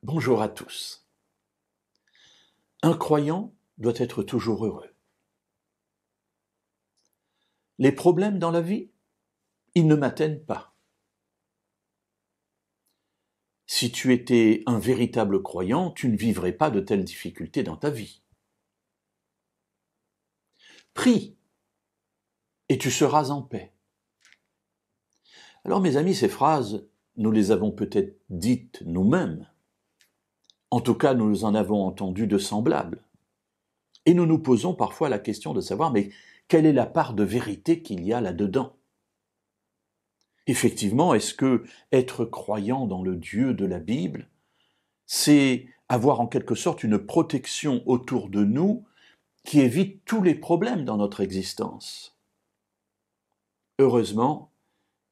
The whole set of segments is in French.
Bonjour à tous. Un croyant doit être toujours heureux. Les problèmes dans la vie, ils ne m'atteignent pas. Si tu étais un véritable croyant, tu ne vivrais pas de telles difficultés dans ta vie. Prie, et tu seras en paix. Alors mes amis, ces phrases, nous les avons peut-être dites nous-mêmes. En tout cas, nous en avons entendu de semblables. Et nous nous posons parfois la question de savoir, mais quelle est la part de vérité qu'il y a là-dedans ? Effectivement, est-ce que être croyant dans le Dieu de la Bible, c'est avoir en quelque sorte une protection autour de nous qui évite tous les problèmes dans notre existence? Heureusement,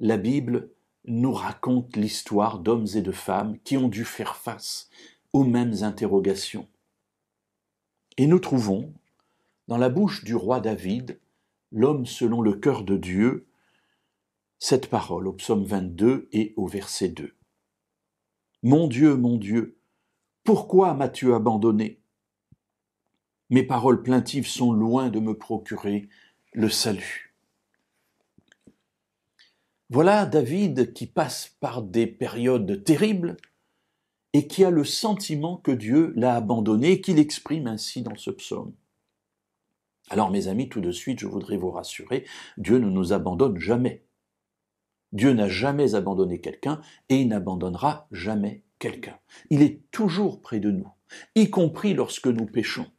la Bible nous raconte l'histoire d'hommes et de femmes qui ont dû faire face aux mêmes interrogations. Et nous trouvons, dans la bouche du roi David, l'homme selon le cœur de Dieu, cette parole au psaume 22 et au verset 2. Mon Dieu, pourquoi m'as-tu abandonné? Mes paroles plaintives sont loin de me procurer le salut. Voilà David qui passe par des périodes terribles et qui a le sentiment que Dieu l'a abandonné et qu'il exprime ainsi dans ce psaume. Alors mes amis, tout de suite, je voudrais vous rassurer, Dieu ne nous abandonne jamais. Dieu n'a jamais abandonné quelqu'un et il n'abandonnera jamais quelqu'un. Il est toujours près de nous, y compris lorsque nous péchons.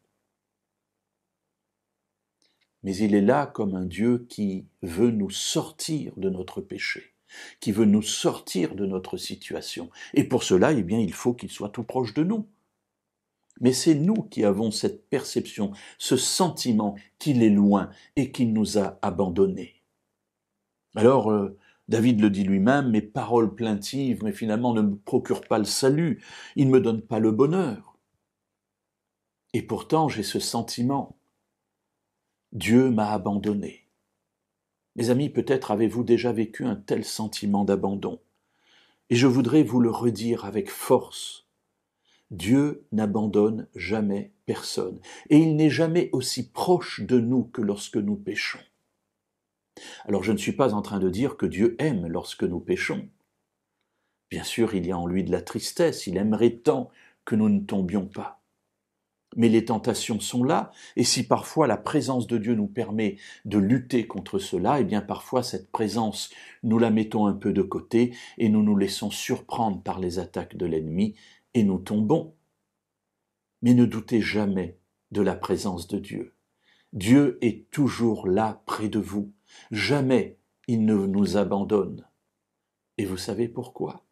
Mais il est là comme un Dieu qui veut nous sortir de notre péché, qui veut nous sortir de notre situation. Et pour cela, eh bien, il faut qu'il soit tout proche de nous. Mais c'est nous qui avons cette perception, ce sentiment qu'il est loin et qu'il nous a abandonnés. Alors, David le dit lui-même, mes paroles plaintives, mais finalement ne me procurent pas le salut, ils ne me donnent pas le bonheur. Et pourtant, j'ai ce sentiment, Dieu m'a abandonné. Mes amis, peut-être avez-vous déjà vécu un tel sentiment d'abandon. Et je voudrais vous le redire avec force. Dieu n'abandonne jamais personne. Et il n'est jamais aussi proche de nous que lorsque nous péchons. Alors je ne suis pas en train de dire que Dieu aime lorsque nous péchons. Bien sûr, il y a en lui de la tristesse, il aimerait tant que nous ne tombions pas. Mais les tentations sont là, et si parfois la présence de Dieu nous permet de lutter contre cela, eh bien parfois cette présence, nous la mettons un peu de côté et nous nous laissons surprendre par les attaques de l'ennemi et nous tombons. Mais ne doutez jamais de la présence de Dieu. Dieu est toujours là près de vous. Jamais il ne nous abandonne. Et vous savez pourquoi?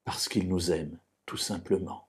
Parce qu'il nous aime, tout simplement.